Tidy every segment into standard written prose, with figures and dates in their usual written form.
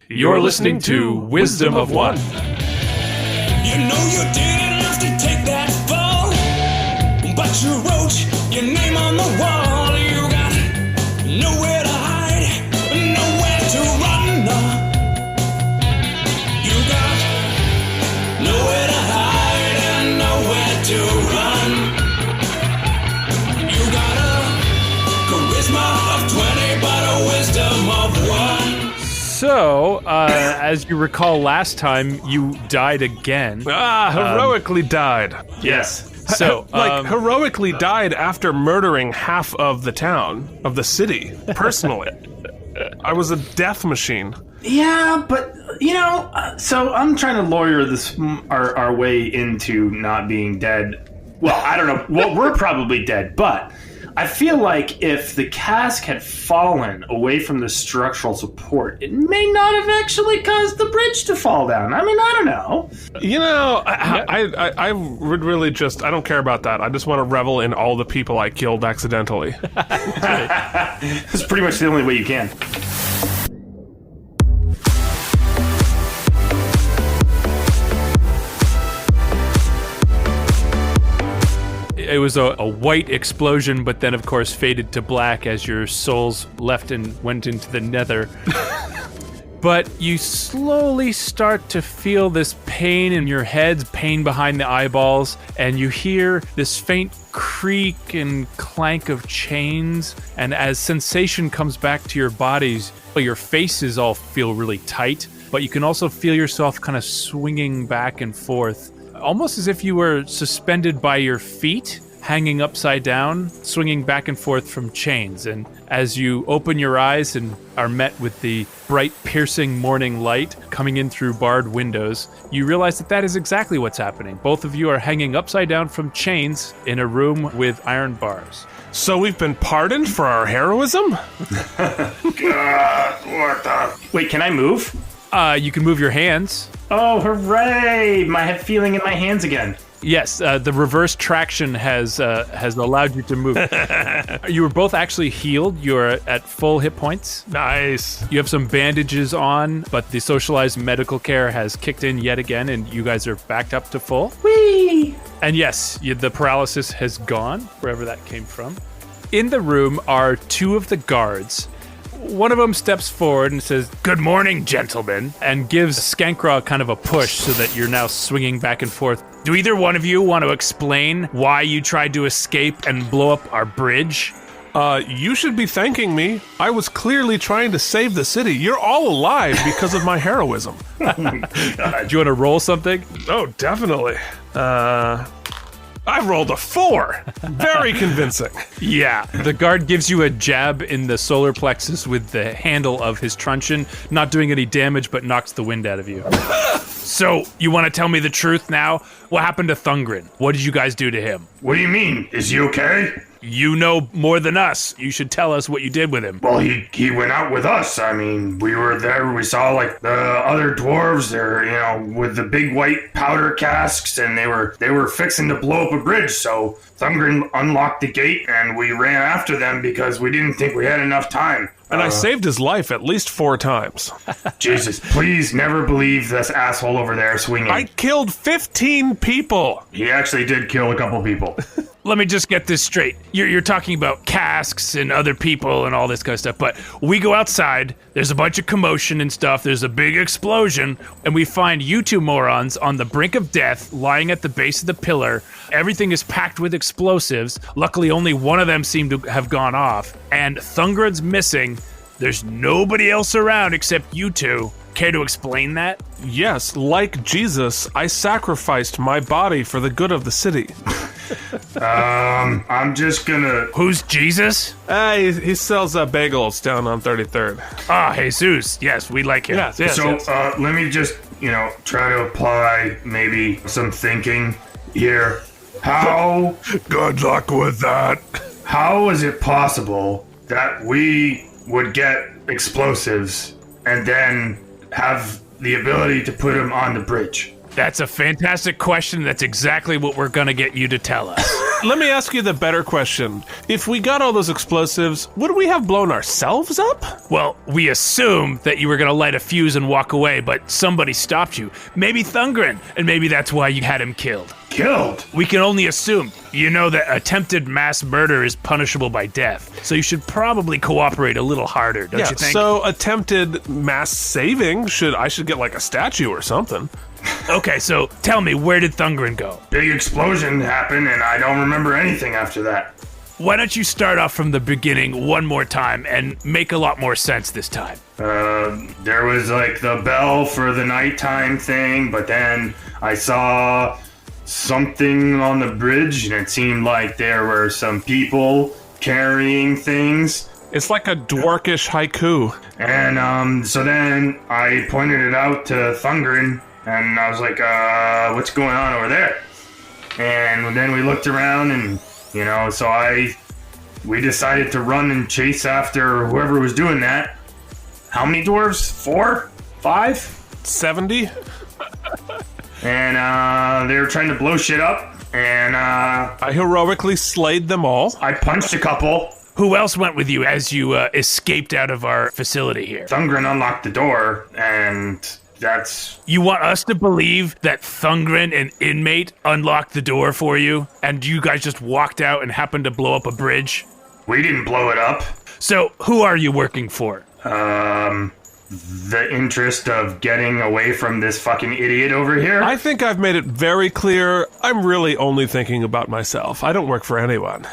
You're listening to Wisdom of One. You know you didn't have to take that fall, but you wrote your name on the wall. You got nowhere to hide, nowhere to run. You got nowhere to hide and nowhere to run. You got a charisma of 20, but a wisdom of 1. So, as you recall last time, you died again. Heroically died. Yes. So, heroically died after murdering half of the town, of the city, personally. I was a death machine. Yeah, but, so I'm trying to lawyer this our way into not being dead. Well, I don't know. Well, we're probably dead, but I feel like if the cask had fallen away from the structural support, it may not have actually caused the bridge to fall down. I mean, I don't know. I would really I don't care about that. I just want to revel in all the people I killed accidentally. That's pretty much the only way you can. it was a white explosion, but then, of course, faded to black as your souls left and went into the nether. But you slowly start to feel this pain in your heads, pain behind the eyeballs, and you hear this faint creak and clank of chains. And as sensation comes back to your bodies, your faces all feel really tight, but you can also feel yourself kind of swinging back and forth, almost as if you were suspended by your feet, hanging upside down, swinging back and forth from chains. And as you open your eyes and are met with the bright, piercing morning light coming in through barred windows, you realize that is exactly what's happening. Both of you are hanging upside down from chains in a room with iron bars. So we've been pardoned for our heroism? God, what the... Wait, can I move? You can move your hands. Oh, hooray! I have feeling in my hands again. Yes, the reverse traction has allowed you to move. You were both actually healed. You're at full hit points. Nice. You have some bandages on, but the socialized medical care has kicked in yet again, and you guys are backed up to full. Whee! And yes, the paralysis has gone, wherever that came from. In the room are two of the guards. One of them steps forward and says, "Good morning, gentlemen," and gives Skankraw kind of a push so that you're now swinging back and forth. Do either one of you want to explain why you tried to escape and blow up our bridge? You should be thanking me. I was clearly trying to save the city. You're all alive because of my heroism. Do you want to roll something? Oh, definitely. I rolled a 4. Very convincing. Yeah. The guard gives you a jab in the solar plexus with the handle of his truncheon, not doing any damage, but knocks the wind out of you. So, you want to tell me the truth now? What happened to Thungren? What did you guys do to him? What do you mean? Is he okay? You know more than us. You should tell us what you did with him. Well, he went out with us. I mean, we were there. We saw, like, the other dwarves there, with the big white powder casks, and they were fixing to blow up a bridge. So Thungren unlocked the gate, and we ran after them because we didn't think we had enough time. And I saved his life at least 4 times. Jesus, please never believe this asshole over there swinging. I killed 15 people. He actually did kill a couple people. Let me just get this straight. You're talking about casks and other people and all this kind of stuff, but we go outside, there's a bunch of commotion and stuff, there's a big explosion, and we find you two morons on the brink of death, lying at the base of the pillar. Everything is packed with explosives. Luckily, only one of them seemed to have gone off, and Thungren's missing. There's nobody else around except you two. Care to explain that? Yes, like Jesus, I sacrificed my body for the good of the city. I'm just gonna... Who's Jesus? He sells bagels down on 33rd. Ah, Jesus. Yes, we like him. Yes. Let me just, try to apply maybe some thinking here. How... Good luck with that. How is it possible that we would get explosives and then have the ability to put them on the bridge? That's a fantastic question. That's exactly what we're going to get you to tell us. Let me ask you the better question. If we got all those explosives, would we have blown ourselves up? Well, we assumed that you were going to light a fuse and walk away, but somebody stopped you. Maybe Thungren, and maybe that's why you had him killed. Killed? We can only assume. You know that attempted mass murder is punishable by death, so you should probably cooperate a little harder, don't you think? So attempted mass saving, I should get like a statue or something. Okay, so tell me, where did Thungren go? Big explosion happened, and I don't remember anything after that. Why don't you start off from the beginning one more time and make a lot more sense this time? There was like the bell for the nighttime thing, but then I saw something on the bridge, and it seemed like there were some people carrying things. It's like a dwarkish haiku. And so then I pointed it out to Thungren, and I was like, what's going on over there? And then we looked around, and, so we decided to run and chase after whoever was doing that. How many dwarves? 4? 5? 70? And they were trying to blow shit up, and I heroically slayed them all. I punched a couple. Who else went with you as you escaped out of our facility here? Thungren unlocked the door, and that's... You want us to believe that Thungren, an inmate, unlocked the door for you, and you guys just walked out and happened to blow up a bridge? We didn't blow it up. So, who are you working for? The interest of getting away from this fucking idiot over here? I think I've made it very clear I'm really only thinking about myself. I don't work for anyone.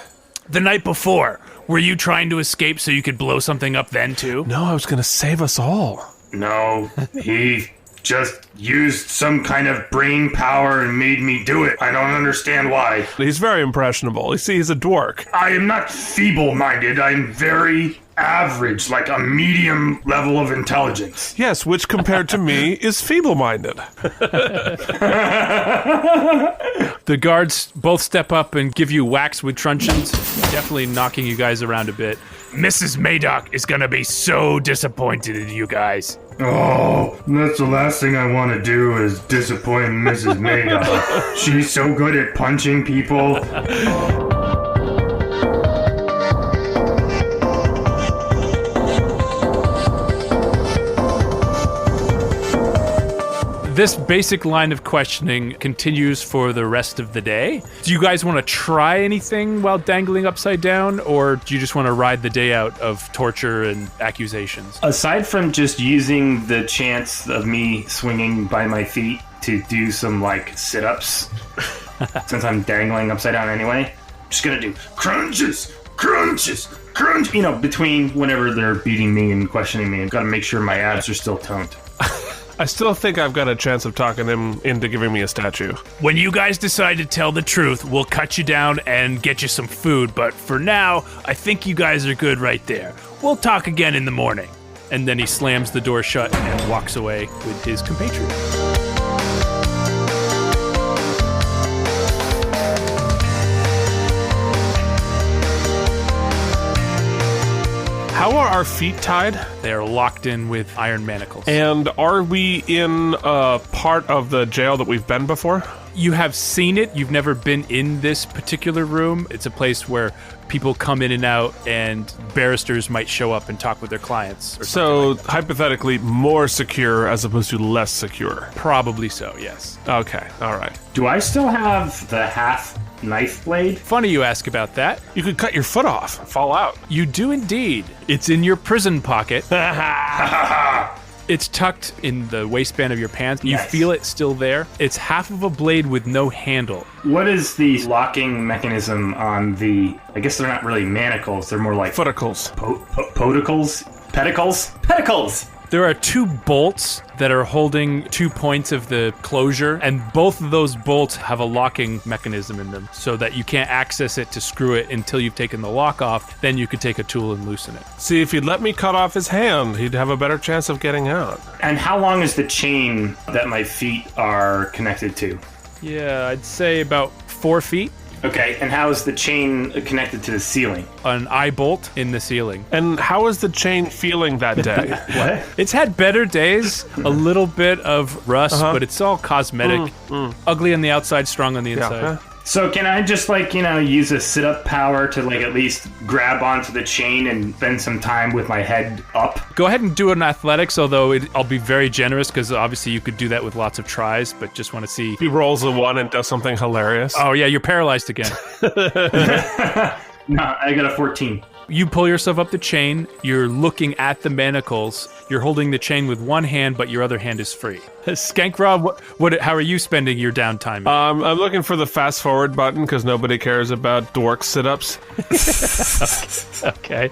The night before, were you trying to escape so you could blow something up then too? No, I was going to save us all. No, he just used some kind of brain power and made me do it. I don't understand why. He's very impressionable. You see, he's a dwark. I am not feeble-minded. I'm very average, like a medium level of intelligence. Yes, which compared to me is feeble-minded. The guards both step up and give you whacks with truncheons, definitely knocking you guys around a bit. Mrs. Madoc is gonna be so disappointed in you guys. Oh, that's the last thing I want to do is disappoint Mrs. Madoc. She's so good at punching people. This basic line of questioning continues for the rest of the day. Do you guys want to try anything while dangling upside down, or do you just want to ride the day out of torture and accusations? Aside from just using the chance of me swinging by my feet to do some, like, sit-ups, since I'm dangling upside down anyway, I'm just gonna do crunches, between whenever they're beating me and questioning me. I've got to make sure my abs are still toned. I still think I've got a chance of talking him into giving me a statue. When you guys decide to tell the truth, we'll cut you down and get you some food, but for now, I think you guys are good right there. We'll talk again in the morning. And then he slams the door shut and walks away with his compatriot. How are our feet tied? They are locked in with iron manacles. And are we in a part of the jail that we've been before? You have seen it. You've never been in this particular room. It's a place where people come in and out, and barristers might show up and talk with their clients. Or so, hypothetically, more secure as opposed to less secure? Probably so, yes. Okay, all right. Do I still have the half knife blade? Funny you ask about that. You could cut your foot off and fall out. You do indeed. It's in your prison pocket. It's tucked in the waistband of your pants. You feel it still there. It's half of a blade with no handle. What is the locking mechanism on the... I guess they're not really manacles. They're more like... Footicles. Podicles? Pedicles? Pedicles! There are 2 bolts that are holding 2 points of the closure, and both of those bolts have a locking mechanism in them so that you can't access it to screw it until you've taken the lock off. Then you could take a tool and loosen it. See, if he'd let me cut off his hand, he'd have a better chance of getting out. And how long is the chain that my feet are connected to? Yeah, I'd say about 4 feet. Okay, and how is the chain connected to the ceiling? An eye bolt in the ceiling. And how is the chain feeling that day? What? It's had better days, a little bit of rust, but it's all cosmetic. Ugly on the outside, strong on the inside. So can I just use a sit-up power to at least grab onto the chain and spend some time with my head up? Go ahead and do an athletics, although I'll be very generous because obviously you could do that with lots of tries, but just want to see. He rolls a 1 and does something hilarious. Oh yeah, you're paralyzed again. No, I got a 14. You pull yourself up the chain, you're looking at the manacles, you're holding the chain with one hand, but your other hand is free. Skankrod, how are you spending your downtime? I'm looking for the fast forward button because nobody cares about dork sit-ups. Okay.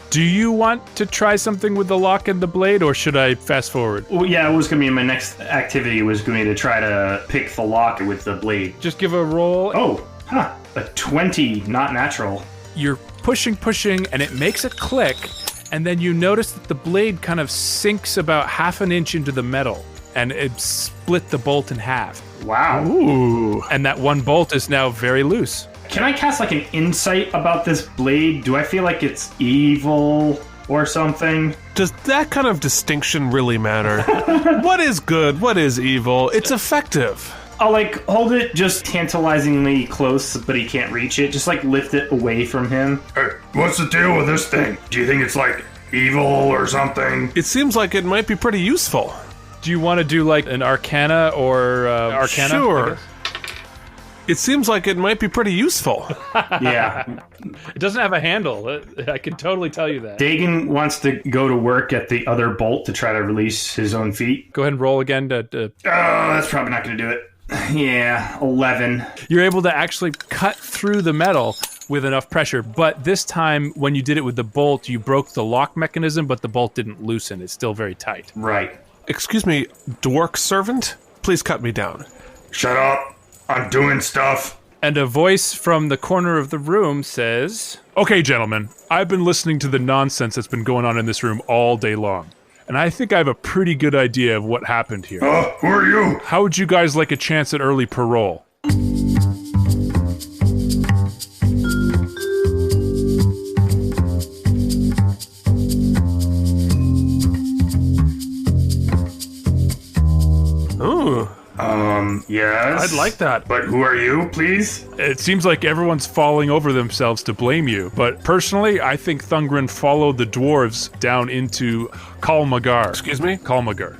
Do you want to try something with the lock and the blade, or should I fast forward? Well, yeah, it was going to be my next activity was going to be to try to pick the lock with the blade. Just give a roll. Oh, a 20, not natural. You're pushing, and it makes a click, and then you notice that the blade kind of sinks about half an inch into the metal, and it split the bolt in half. Wow. Ooh. And that one bolt is now very loose. Can I cast an insight about this blade? Do I feel like it's evil or something? Does that kind of distinction really matter? What is good? What is evil? It's effective. I'll hold it just tantalizingly close, but he can't reach it. Just lift it away from him. Hey, what's the deal with this thing? Do you think it's evil or something? It seems like it might be pretty useful. Do you want to do an Arcana or Arcana? Sure. It seems like it might be pretty useful. Yeah. It doesn't have a handle. I can totally tell you that. Dagon wants to go to work at the other bolt to try to release his own feet. Go ahead and roll again. Oh, that's probably not going to do it. Yeah, 11. You're able to actually cut through the metal with enough pressure, but this time when you did it with the bolt, you broke the lock mechanism, but the bolt didn't loosen. It's still very tight. Right. Excuse me, dork servant? Please cut me down. Shut up. I'm doing stuff. And a voice from the corner of the room says, "Okay, gentlemen, I've been listening to the nonsense that's been going on in this room all day long, and I think I have a pretty good idea of what happened here. Who are you? How would you guys like a chance at early parole?" Ooh. Yes. I'd like that. But who are you, please? It seems like everyone's falling over themselves to blame you, but personally, I think Thungren followed the dwarves down into Kalmagar. Excuse me? Kalmagar,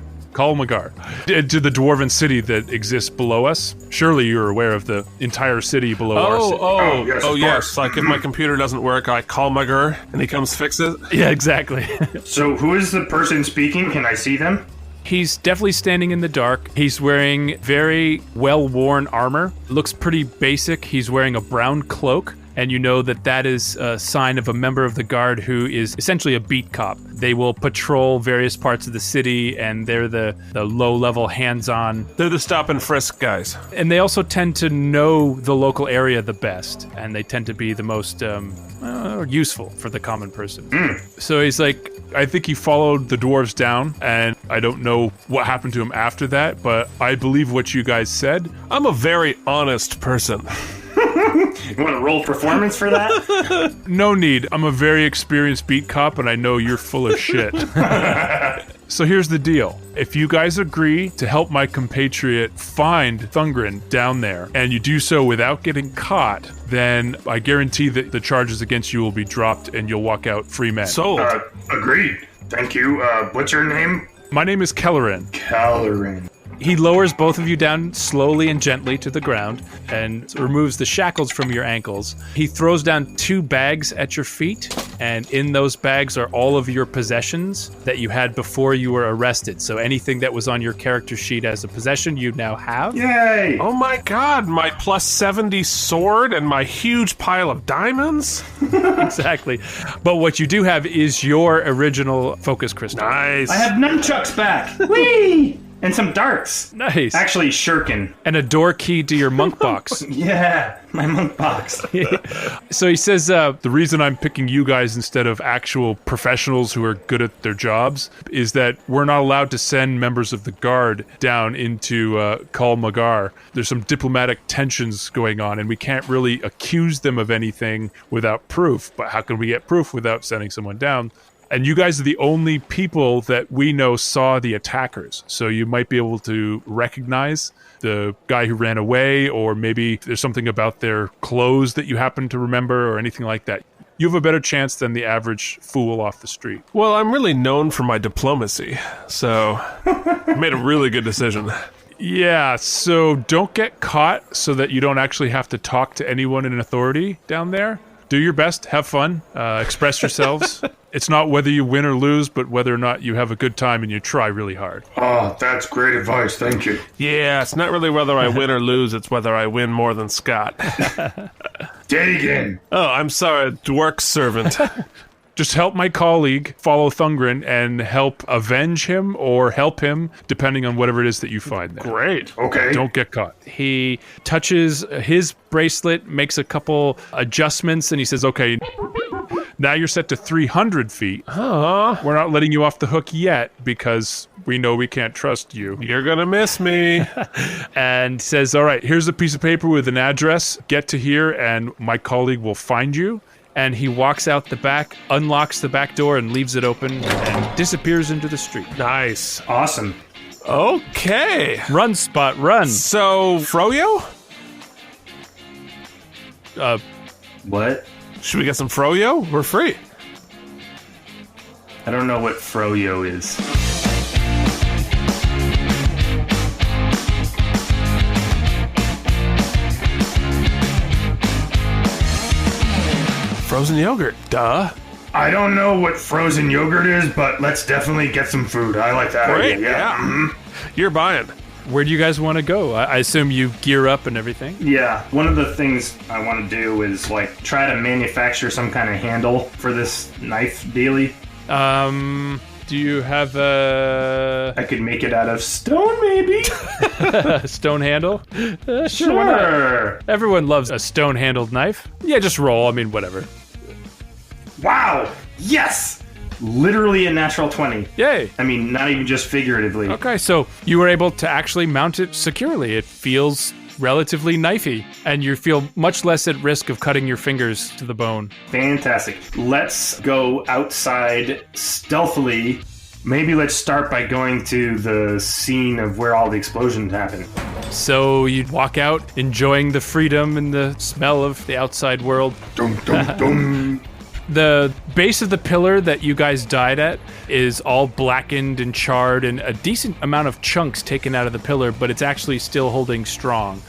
to the dwarven city that exists below us. Surely you're aware of the entire city below our city. yes, of yes. course. Like if my computer doesn't work, I call Mugger and he comes fix it. Yeah, exactly. So who is the person speaking? Can I see them? He's definitely standing in the dark. He's wearing very well-worn armor. Looks pretty basic. He's wearing a brown cloak, and you know that that is a sign of a member of the guard who is essentially a beat cop. They will patrol various parts of the city, and they're the low-level hands-on. They're the stop and frisk guys. And they also tend to know the local area the best, and they tend to be the most useful for the common person. So he's like, I think he followed the dwarves down, and I don't know what happened to him after that, but I believe what you guys said. I'm a very honest person. You want to roll performance for that? No need. I'm a very experienced beat cop, and I know you're full of shit. So here's the deal. If you guys agree to help my compatriot find Thungren down there, and you do so without getting caught, then I guarantee that the charges against you will be dropped and you'll walk out free men. Sold. Agreed. Thank you. What's your name? My name is Kellerin. Calorin. He lowers both of you down slowly and gently to the ground and removes the shackles from your ankles. He throws down 2 bags at your feet, and in those bags are all of your possessions that you had before you were arrested. So anything that was on your character sheet as a possession, you now have. Yay! Oh my god, my plus 70 sword and my huge pile of diamonds? Exactly. But what you do have is your original focus crystal. Nice. I have nunchucks back. Whee! And some darts. Nice. Actually, shuriken. And a door key to your monk box. Yeah, my monk box. So he says, the reason I'm picking you guys instead of actual professionals who are good at their jobs is that we're not allowed to send members of the guard down into Kalmagar. There's some diplomatic tensions going on, and we can't really accuse them of anything without proof. But how can we get proof without sending someone down? And you guys are the only people that we know saw the attackers. So you might be able to recognize the guy who ran away, or maybe there's something about their clothes that you happen to remember or anything like that. You have a better chance than the average fool off the street. Well, I'm really known for my diplomacy, so I made a really good decision. Yeah, so don't get caught so that you don't actually have to talk to anyone in authority down there. Do your best, have fun, express yourselves. It's not whether you win or lose, but whether or not you have a good time and you try really hard. Oh, that's great advice. Thank you. Yeah, it's not really whether I win or lose, it's whether I win more than Scott. Dagan. Oh, I'm sorry, Dwark servant. Just help my colleague follow Thungren and help avenge him or help him, depending on whatever it is that you find there. Great. Okay. Don't get caught. He touches his bracelet, makes a couple adjustments, and he says, okay, Now you're set to 300 feet. We're not letting you off the hook yet because we know we can't trust you. You're gonna miss me. And says, all right, here's a piece of paper with an address. Get to here and my colleague will find you. and he walks out the back, unlocks the back door, and leaves it open, and disappears into the street. Nice. Awesome. Okay. Run, Spot, run! So, Froyo? What? Should we get some Froyo? We're free. I don't know what Froyo is. Frozen yogurt. Duh. I don't know what frozen yogurt is, but let's definitely get some food. I like that Great. idea. Yeah. Mhm. You're buying. Where do you guys want to go? I assume you gear up and everything? Yeah, one of the things I want to do is like try to manufacture some kind of handle for this knife daily. Do you have a I could make it out of stone, maybe. stone handle? Sure. Sure. Everyone loves a stone-handled knife. Yeah, just roll. I mean, whatever. Wow. Yes. Literally a natural 20. Yay. I mean, not even just figuratively. Okay, so you were able to actually mount it securely. It feels relatively knifey, and you feel much less at risk of cutting your fingers to the bone. Fantastic. Let's go outside stealthily. Maybe let's start by going to the scene of where all the explosions happened. So you'd walk out, enjoying the freedom and the smell of the outside world. Dum, dum, dum. The base of the pillar that you guys died at is all blackened and charred, and a decent amount of chunks taken out of the pillar, but it's actually still holding strong.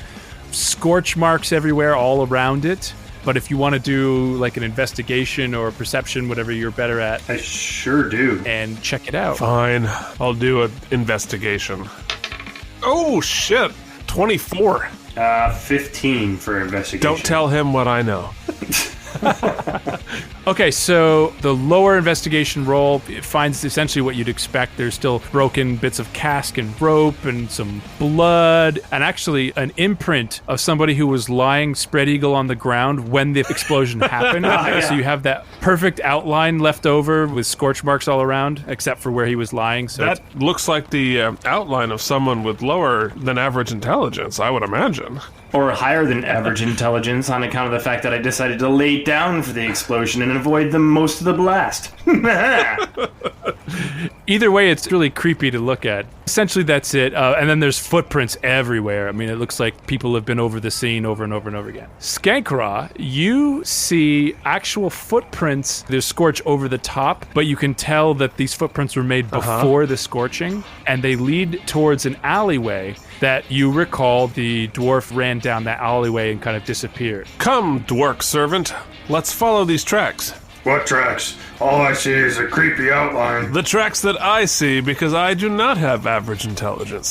Scorch marks everywhere all around it, but if you want to do like an investigation or perception, whatever you're better at, I sure do. and check it out. Fine. I'll do an investigation. Oh, shit. 24. 15 for investigation. Don't tell him what I know. Okay, so the lower investigation roll finds essentially what you'd expect. There's still broken bits of cask and rope and some blood, and actually an imprint of somebody who was lying spread eagle on the ground when the explosion happened. So you have that perfect outline left over with scorch marks all around, except for where he was lying. So That looks like the outline of someone with lower than average intelligence, I would imagine. Or higher than average intelligence on account of the fact that I decided to lay down for the explosion and avoid the most of the blast. either way, it's really creepy to look at. Essentially, that's it. And then there's footprints everywhere. I mean, it looks like people have been over the scene over and over and over again. Skankra, you see actual footprints. There's scorch over the top, but you can tell that these footprints were made before the scorching, and they lead towards an alleyway that you recall the dwarf ran down that alleyway and kind of disappeared. Come, dwark servant. Let's follow these tracks. What tracks? All I see is a creepy outline. The tracks that I see because I do not have average intelligence.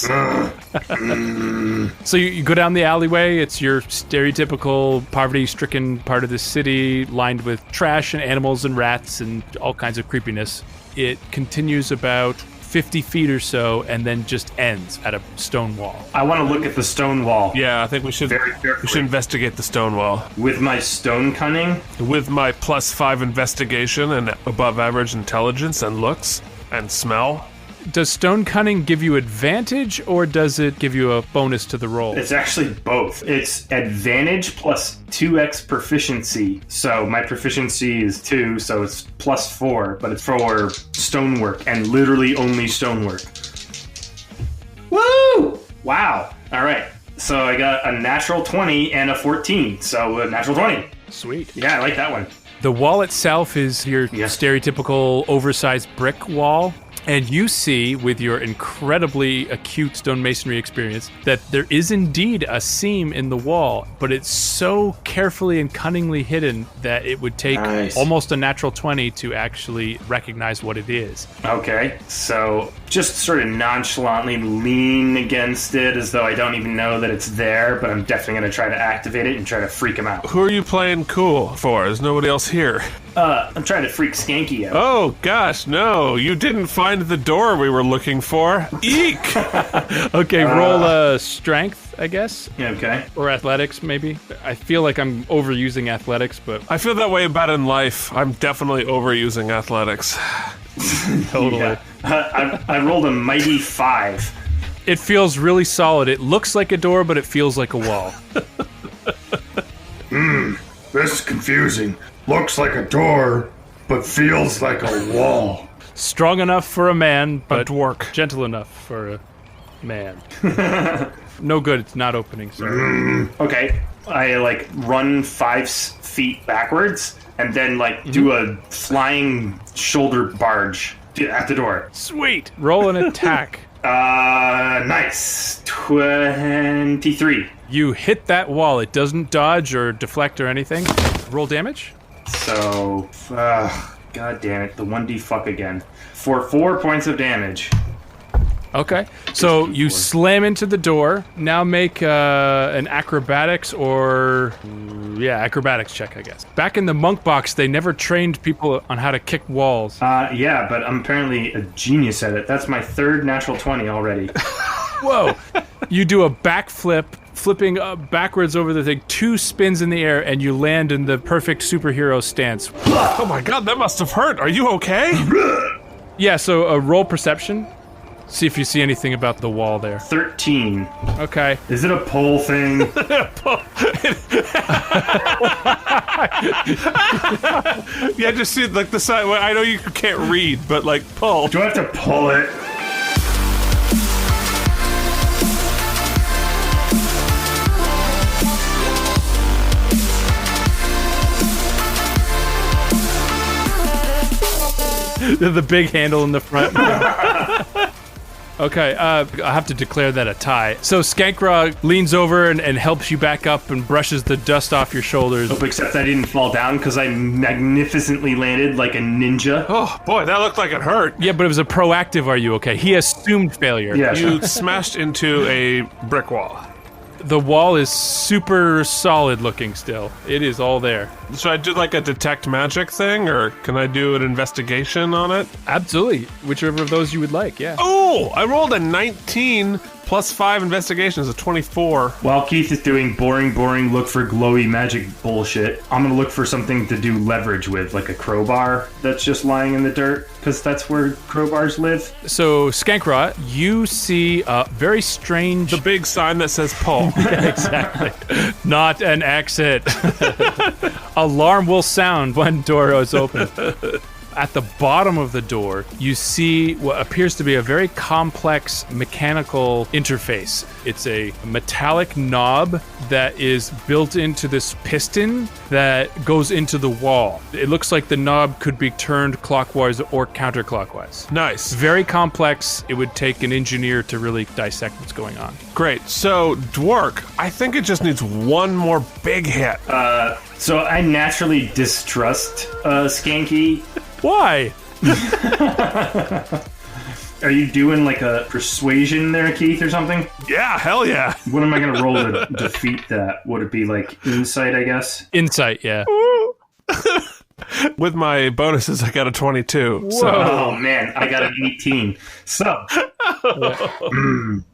So you go down the alleyway. It's your stereotypical poverty-stricken part of the city, lined with trash and animals and rats and all kinds of creepiness. It continues about 50 feet or so and then just ends at a stone wall. I want to look at the stone wall. Yeah, I think we should Very carefully. investigate the stone wall. With my stone cunning, With my +5 investigation and above average intelligence and looks and smell. Does stone cunning give you advantage, or does it give you a bonus to the roll? It's actually both. It's advantage plus 2x proficiency. So my proficiency is 2, so it's plus 4, but it's for stonework, and literally only stonework. Woo! Wow. All right. So I got a natural 20 and a 14, so a natural 20. Sweet. Yeah, I like that one. The wall itself is your stereotypical oversized brick wall. And you see, with your incredibly acute stonemasonry experience, that there is indeed a seam in the wall, but it's so carefully and cunningly hidden that it would take almost a natural 20 to actually recognize what it is. Okay, so just sort of nonchalantly lean against it as though I don't even know that it's there, but I'm definitely going to try to activate it and try to freak him out. Who are you playing cool for? There's nobody else here. I'm trying to freak Skanky out. Oh, gosh, no. You didn't find the door we were looking for. Eek! Okay, roll strength, I guess. Okay. Or athletics, maybe. I feel like I'm overusing athletics, but I feel that way about in life. I'm definitely overusing athletics. totally. Yeah. I rolled a mighty 5. It feels really solid. It looks like a door, but it feels like a wall. This is confusing. Looks like a door, but feels like a wall. Strong enough for a man, but dwarf. gentle enough for a man. No good, it's not opening, sorry. Okay. I, run 5 feet backwards and then, do a flying shoulder barge at the door. Sweet! Roll an attack. Nice. 23. You hit that wall. It doesn't dodge or deflect or anything. Roll damage. So, god damn it, the 1d fuck again. For 4 points of damage. Okay. So you slam into the door. Now make an acrobatics or... acrobatics check, I guess. Back in the monk box, they never trained people on how to kick walls. Yeah, but I'm apparently a genius at it. That's my 3rd natural 20 already. Whoa. You do a backflip, flipping backwards over the thing, 2 spins in the air, and you land in the perfect superhero stance. Oh my god, that must have hurt. Are you okay? Yeah, so roll perception. See if you see anything about the wall there. 13. Okay. Is it a pole thing? Yeah, just see the side. Well, I know you can't read, but pull. Do I have to pull it? The big handle in the front. Okay, I have to declare that a tie. So Skankra leans over and helps you back up and brushes the dust off your shoulders. Nope, except I didn't fall down because I magnificently landed like a ninja. Oh boy, that looked like it hurt. Yeah, but it was a proactive "are you okay?" He assumed failure. Yeah. You smashed into a brick wall. The wall is super solid looking still. It is all there. Should I do a detect magic thing, or can I do an investigation on it? Absolutely. Whichever of those you would like, yeah. Oh, I rolled a 19 plus 5 investigation is a 24. While Keith is doing boring, look for glowy magic bullshit, I'm gonna look for something to do leverage with, like a crowbar that's just lying in the dirt, because that's where crowbars live. So, Skankra, you see a very strange... The big sign that says pull. Yeah, exactly. Not an exit. Alarm will sound when door is open. At the bottom of the door, you see what appears to be a very complex mechanical interface. It's a metallic knob that is built into this piston that goes into the wall. It looks like the knob could be turned clockwise or counterclockwise. Nice. Very complex. It would take an engineer to really dissect what's going on. Great. So, Dwark, I think it just needs one more big hit. So I naturally distrust Skanky. Why? Are you doing a persuasion there, Keith, or something? Yeah, hell yeah. What am I going to roll to defeat that? Would it be insight, I guess? Insight, yeah. With my bonuses, I got a 22. So. Oh, man, I got an 18. So,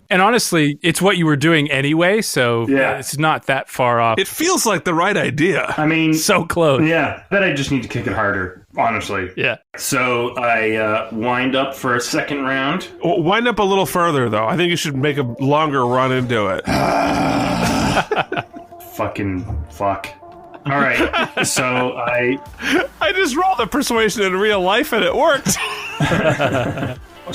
And honestly, it's what you were doing anyway, so Yeah. it's not that far off. It feels like the right idea. I mean, So close. yeah, bet I just need to kick it harder, honestly. Yeah. So I wind up for a second round. Wind up a little further, though. I think you should make a longer run into it. Fucking fuck. All right, so I just rolled a persuasion in real life, and it worked.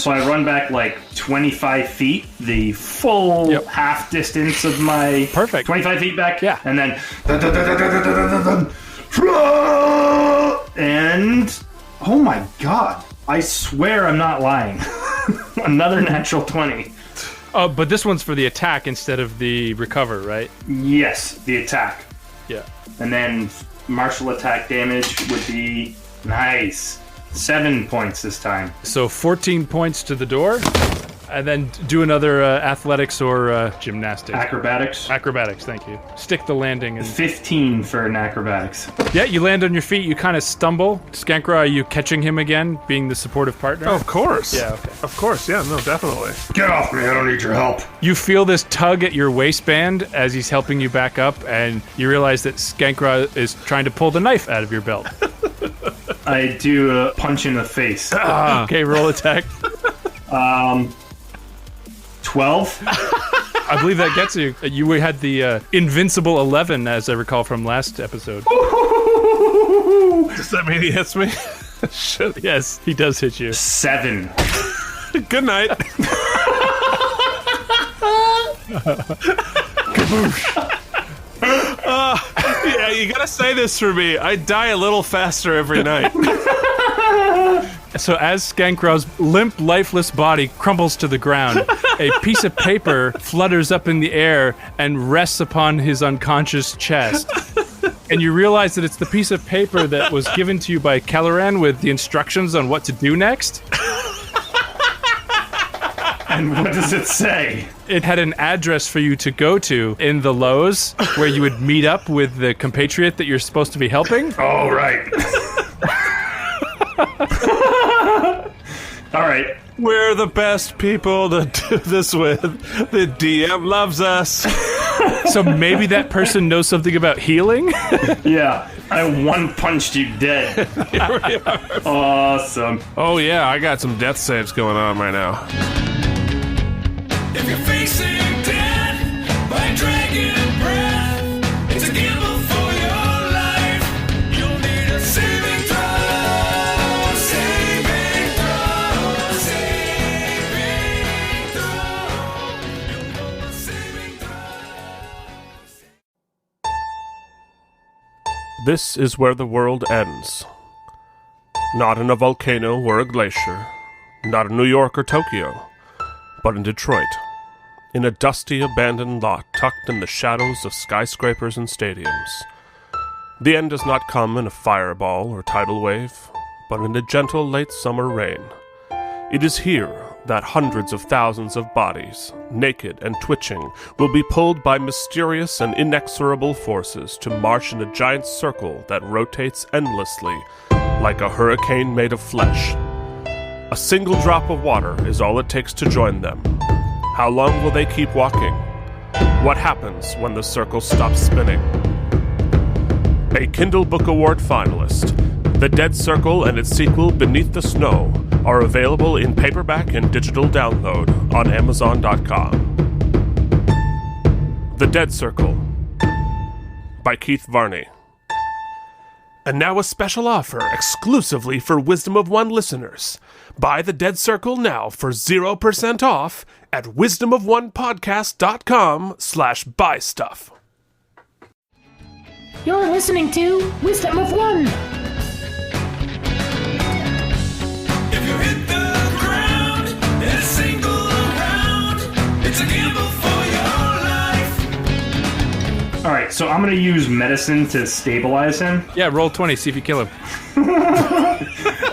run back like 25 feet, the full half distance of my... Perfect. 25 feet back? Yeah. And then... And... Oh my god. I swear I'm not lying. Another natural 20. Oh, but this one's for the attack instead of the recover, right? Yes, the attack. Yeah. And then martial attack damage would be... Nice. 7 points this time. So 14 points to the door, and then do another athletics or gymnastics. Acrobatics. Acrobatics, thank you. Stick the landing. And 15 for an acrobatics. yeah, you land on your feet, you kind of stumble. Skankra, are you catching him again, being the supportive partner? Of course. Yeah, okay. Of course, yeah, no, definitely. Get off me, I don't need your help. You feel this tug at your waistband as he's helping you back up, and you realize that Skankra is trying to pull the knife out of your belt. I do a punch in the face. Okay, roll attack. 12. I believe that gets you. You had the invincible 11, as I recall from last episode. Does that mean he hits me? Shit. Yes, he does hit you. 7. Good night. Yeah, you gotta say this for me. I die a little faster every night. So as Skankra's limp, lifeless body crumbles to the ground, a piece of paper flutters up in the air and rests upon his unconscious chest. And you realize that it's the piece of paper that was given to you by Kelleran with the instructions on what to do next. And what does it say? It had an address for you to go to in the Lowe's where you would meet up with the compatriot that you're supposed to be helping. Oh, right. All right. We're the best people to do this with. The DM loves us. So maybe that person knows something about healing? Yeah. I one-punched you dead. Here we are. Awesome. Oh, yeah, I got some death saves going on right now. If you're facing death by dragon breath, it's a gamble for your life. You'll need a saving throw, saving throw, saving throw. You'll know a saving throw. This is where the world ends. Not in a volcano or a glacier, not in New York or Tokyo, but in Detroit, in a dusty, abandoned lot tucked in the shadows of skyscrapers and stadiums. The end does not come in a fireball or tidal wave, but in a gentle late summer rain. It is here that hundreds of thousands of bodies, naked and twitching, will be pulled by mysterious and inexorable forces to march in a giant circle that rotates endlessly, like a hurricane made of flesh. A single drop of water is all it takes to join them. How long will they keep walking? What happens when the circle stops spinning? A Kindle Book Award finalist, The Dead Circle and its sequel Beneath the Snow are available in paperback and digital download on Amazon.com. The Dead Circle by Keith Varney. And now a special offer exclusively for Wisdom of One listeners. Buy The Dead Circle now for 0% off at wisdomofonepodcast.com/buystuff. You're listening to Wisdom of One. If you hit the ground in a single round, it's a gamble for your life. All right, so I'm going to use medicine to stabilize him. Yeah, roll 20, see if you kill him.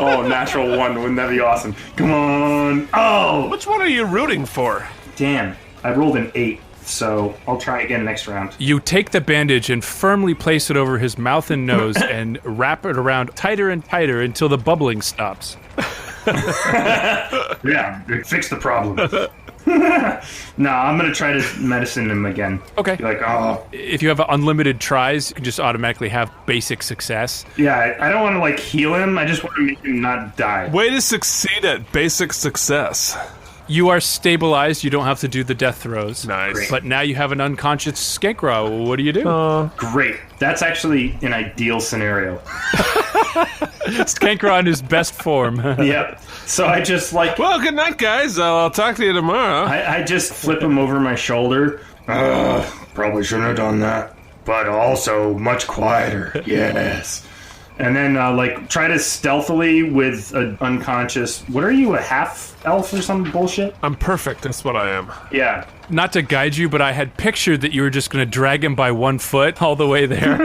Oh, natural 1. Wouldn't that be awesome? Come on. Oh, Which one are you rooting for? damn. I rolled an 8, so I'll try again next round. You take the bandage and firmly place it over his mouth and nose and wrap it around tighter and tighter until the bubbling stops. Yeah, fix the problem. No, I'm going to try to medicine him again. Okay. Be like, oh. If you have unlimited tries, you can just automatically have basic success. Yeah, I don't want to, like, heal him. I just want to make him not die. Way to succeed at basic success. You are stabilized. You don't have to do the death throws. Nice. But now you have an unconscious Skankra. What do you do? Great. That's actually an ideal scenario. Skankra in his best form. Yep. So I just, like... Well, good night, guys. I'll talk to you tomorrow. I just flip him over my shoulder. Probably shouldn't have done that. But also much quieter. Yes. And then, like, try to stealthily with an unconscious... What are you, a half-elf or some bullshit? I'm perfect. That's what I am. Yeah. Not to guide you, but I had pictured that you were just going to drag him by 1 foot all the way there.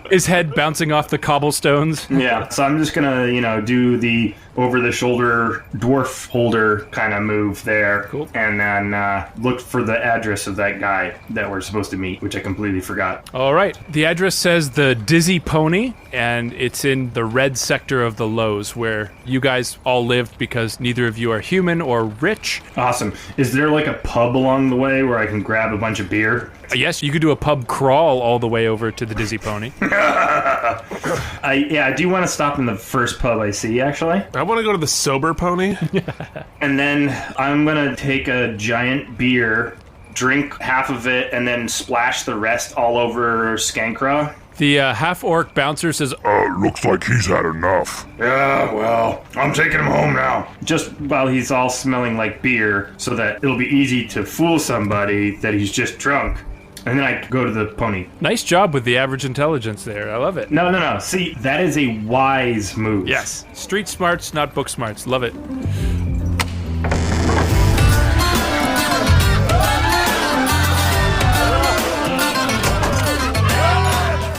His head bouncing off the cobblestones. Yeah. So I'm just going to, do the over-the-shoulder dwarf holder kind of move there. Cool. And then look for the address of that guy that we're supposed to meet, which I completely forgot. All right. The address says the Dizzy Pony, and it's in the red sector of the Lowe's, where you guys all lived because neither of you are human or rich. Awesome. Is there like a pub along the way where I can grab a bunch of beer? Yes, you could do a pub crawl all the way over to the Dizzy Pony. I do want to stop in the first pub I see, actually. I want to go to the sober pony. And then I'm going to take a giant beer, drink half of it, and then splash the rest all over Skankra. The half-orc bouncer says, Looks like he's had enough. Yeah, well, I'm taking him home now. Just while he's all smelling like beer, so that it'll be easy to fool somebody that he's just drunk. And then I go to the pony. nice job with the average intelligence there. I love it. No. See, that is a wise move. Yes. Street smarts, not book smarts. Love it.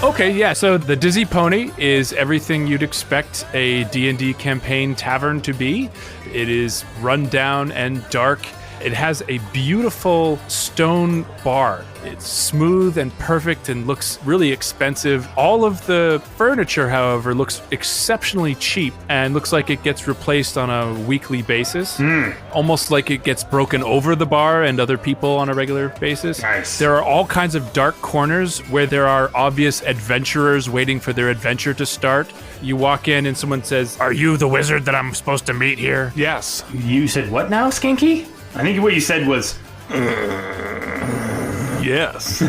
Okay, yeah, so the Dizzy Pony is everything you'd expect a D&D campaign tavern to be. It is run down and dark. It has a beautiful stone bar. It's smooth and perfect and looks really expensive. All of the furniture, however, looks exceptionally cheap and looks like it gets replaced on a weekly basis. Almost like it gets broken over the bar and other people on a regular basis. Nice. There are all kinds of dark corners where there are obvious adventurers waiting for their adventure to start. You walk in and someone says, "Are you the wizard that I'm supposed to meet here?" Yes. You said what now, Skanky? I think what you said was... Yes.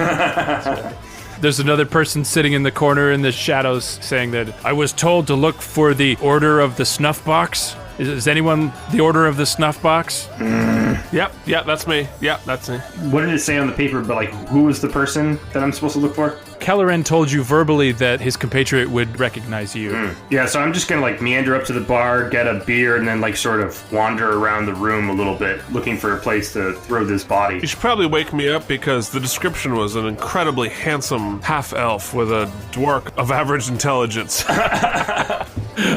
There's another person sitting in the corner in the shadows saying that I was told to look for the Order of the Snuff Box. Is anyone the Order of the Snuff Box? Yep, that's me. Yep, that's me. What did it say on the paper, but like, who was the person that I'm supposed to look for? Kelleran told you verbally that his compatriot would recognize you. Yeah, so I'm just gonna like meander up to the bar, get a beer, and then like sort of wander around the room a little bit, looking for a place to throw this body. You should probably wake me up because the description was an incredibly handsome half-elf with a dwarf of average intelligence.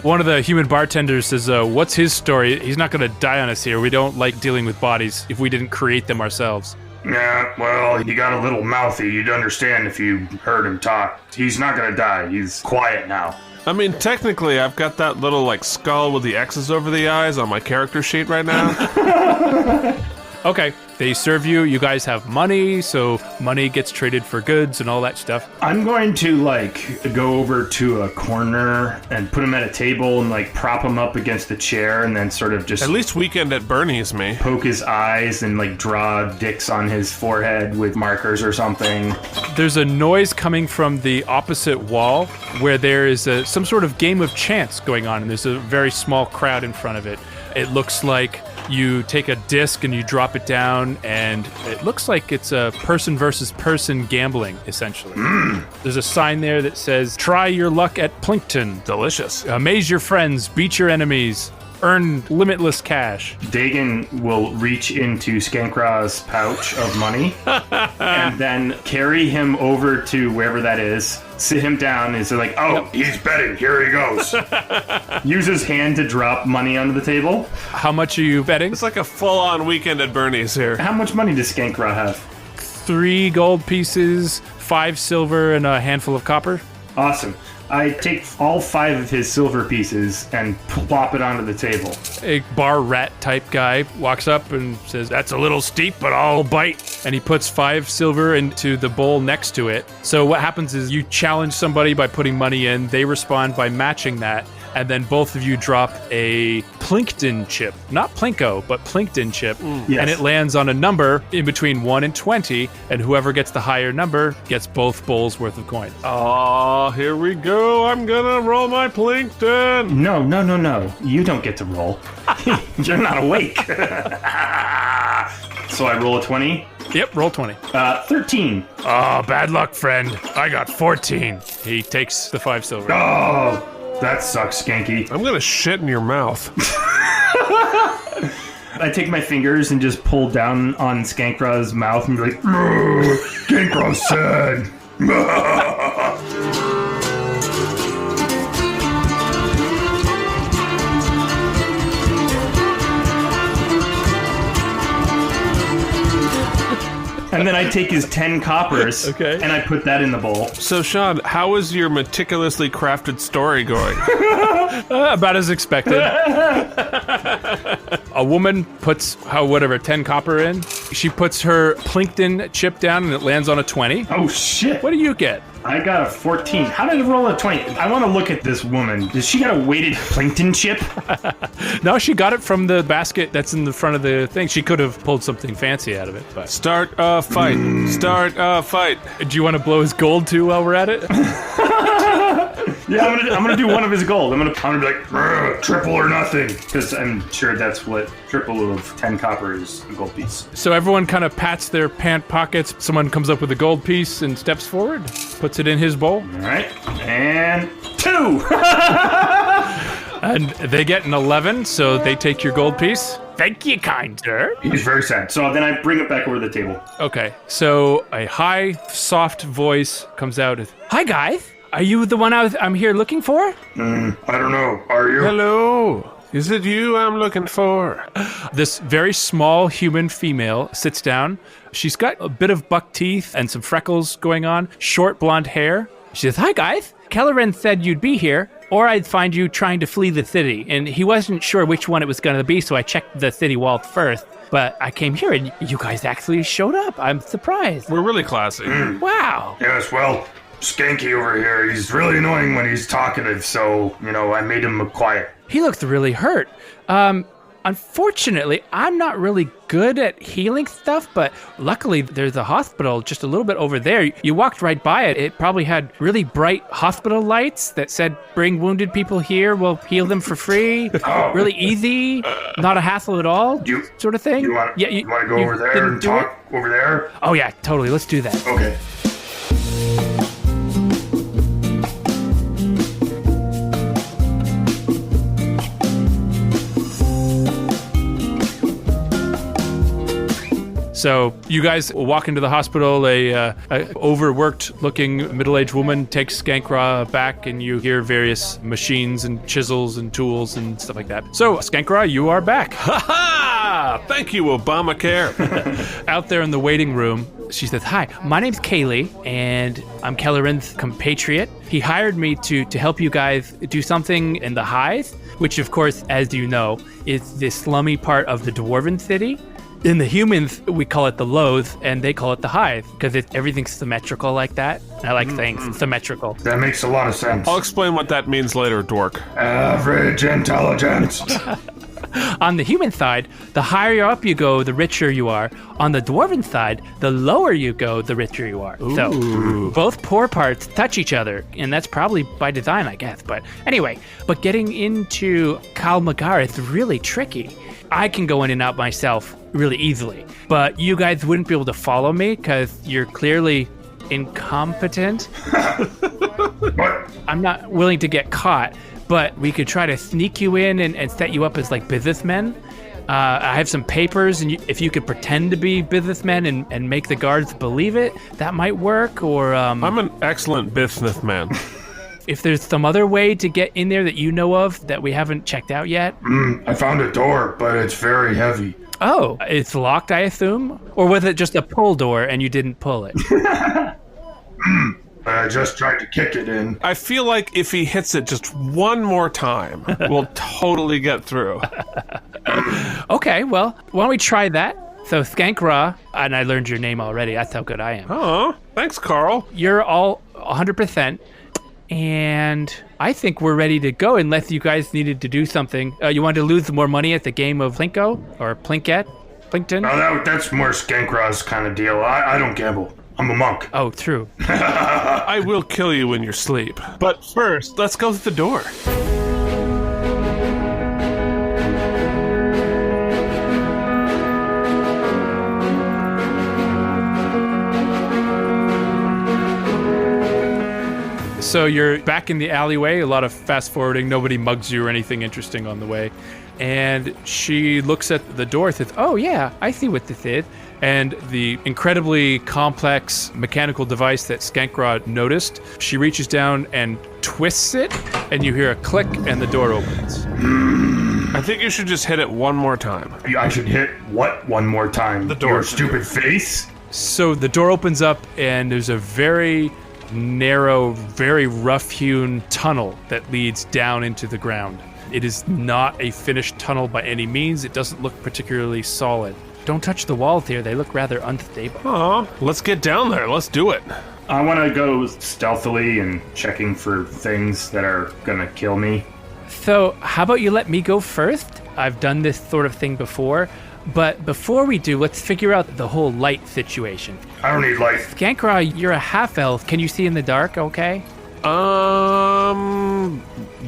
One of the human bartenders says, what's his story? He's not going to die on us here. We don't like dealing with bodies if we didn't create them ourselves. Yeah, well, he got a little mouthy. You'd understand if you heard him talk. He's not gonna die. He's quiet now. I mean, technically, I've got that little, like, skull with the X's over the eyes on my character sheet right now. Okay, they serve you. You guys have money, so money gets traded for goods and all that stuff. I'm going to like go over to a corner and put him at a table and like prop him up against the chair and then sort of just At least Weekend at Bernie's me. poke his eyes and like draw dicks on his forehead with markers or something. There's a noise coming from the opposite wall where there is some sort of game of chance going on, and there's a very small crowd in front of it. It looks like you take a disc and you drop it down, and it looks like it's a person versus person gambling, essentially. There's a sign there that says, "Try your luck at Plinkton. Delicious. Amaze your friends, beat your enemies, earn limitless cash." Dagon will reach into Skankra's pouch of money and then carry him over to wherever that is, sit him down, and say like, "Oh, He's betting. Here he goes. use his hand to drop money onto the table." How much are you betting? It's like a full-on Weekend at Bernie's here. How much money does Skankra have? 3 gold pieces, 5 silver, and a handful of copper. Awesome. I take all 5 of his silver pieces and plop it onto the table. A bar rat type guy walks up and says, "That's a little steep, but I'll bite." And he puts 5 silver into the bowl next to it. So what happens is you challenge somebody by putting money in, they respond by matching that, and then both of you drop a Plinkton chip. Not Plinko, but Plinkton chip. Yes. And it lands on a number in between 1 and 20, and whoever gets the higher number gets both bowls worth of coins. Oh, here we go. I'm gonna roll my Plinkton. No. You don't get to roll. You're not awake. So I roll a 20. Yep, roll 20. 13. Oh, bad luck, friend. I got 14. He takes the 5 silver. Oh, that sucks, Skanky. I'm gonna shit in your mouth. I take my fingers and just pull down on Skankra's mouth and be like, Skankra's sad. and then I take his 10 coppers Okay. and I put that in the bowl. So, Sean, how is your meticulously crafted story going? About as expected. A woman puts, 10 copper in. She puts her Plinkton chip down and it lands on a 20. Oh, shit. What do you get? I got a 14. How did I roll a 20? I want to look at this woman. Does she got a weighted Plinkton chip? No, she got it from the basket that's in the front of the thing. She could have pulled something fancy out of it. But Start a fight. Start a fight. do you want to blow his gold too while we're at it? Yeah, I'm gonna do one of his gold. I'm gonna be like, triple or nothing. Because I'm sure that's what triple of 10 copper is a gold piece. So everyone kind of pats their pant pockets. Someone comes up with a gold piece and steps forward, puts it in his bowl. All right. And 2. And they get an 11, so they take your gold piece. Thank you, kind sir. He's very sad. So then I bring it back over to the table. Okay, so a high, soft voice comes out. Hi, guys. Are you the one I'm here looking for? I don't know. Are you? Hello. Is it you I'm looking for? This very small human female sits down. She's got a bit of buck teeth and some freckles going on, short blonde hair. She says, "Hi, guys. Kelleran said you'd be here, or I'd find you trying to flee the city. And he wasn't sure which one it was going to be, so I checked the city wall first. But I came here, and you guys actually showed up. I'm surprised. We're really classy. Wow. Yes, well, Skanky over here, he's really annoying when he's talkative, so, I made him quiet. He looked really hurt. Unfortunately, I'm not really good at healing stuff, but luckily there's a hospital just a little bit over there. You walked right by it. It probably had really bright hospital lights that said, bring wounded people here, we'll heal them for free. Really easy, not a hassle at all, sort of thing. You want to go over there didn't and do talk over there? Oh yeah, totally, let's do that. Okay. So you guys walk into the hospital. A overworked-looking middle-aged woman takes Skankra back, and you hear various machines and chisels and tools and stuff like that. So, Skankra, you are back. Ha ha! Thank you, Obamacare. Out there in the waiting room, she says, "Hi, my name's Kaylee, and I'm Kelleran's compatriot. He hired me to help you guys do something in the Hive, which, of course, as you know, is the slummy part of the Dwarven city. In the humans, we call it the Loathe, and they call it the Hive, because everything's symmetrical like that. And I like things symmetrical. That makes a lot of sense. I'll explain what that means later, dork. Average intelligence. On the human side, the higher up you go, the richer you are. On the Dwarven side, the lower you go, the richer you are. Ooh. So both poor parts touch each other, and that's probably by design, I guess. But anyway, getting into Kalmagar is really tricky. I can go in and out myself really easily, but you guys wouldn't be able to follow me because you're clearly incompetent. What? I'm not willing to get caught, but we could try to sneak you in and set you up as like businessmen. I have some papers, and if you could pretend to be businessmen and make the guards believe it, that might work. Or I'm an excellent businessman. if there's some other way to get in there that you know of that we haven't checked out yet. I found a door, but it's very heavy. Oh, it's locked, I assume? Or was it just a pull door and you didn't pull it? I just tried to kick it in. I feel like if he hits it just one more time, we'll totally get through. Okay, well, why don't we try that? So Skankra, and I learned your name already. That's how good I am. Oh, thanks, Carl. You're all 100%, and I think we're ready to go unless you guys needed to do something. You wanted to lose more money at the game of Plinko? Or Plinkett? Plinkton? That's more Skankra's kind of deal. I don't gamble. I'm a monk. Oh, true. I will kill you in your sleep. But first, let's go through the door. So you're back in the alleyway, a lot of fast forwarding, nobody mugs you or anything interesting on the way. And she looks at the door and says, oh yeah, I see what this is. And the incredibly complex mechanical device that Skankra noticed, she reaches down and twists it, and you hear a click and the door opens. I think you should just hit it one more time. I should hit what one more time? The door. Your stupid face? So the door opens up and there's a very narrow, very rough-hewn tunnel that leads down into the ground. It is not a finished tunnel by any means. It doesn't look particularly solid. Don't touch the walls here. They look rather unstable. Aw, let's get down there. Let's do it. I want to go stealthily and checking for things that are going to kill me. So how about you let me go first? I've done this sort of thing before. But before we do, let's figure out the whole light situation. I don't need light. Skankra, you're a half-elf. Can you see in the dark okay?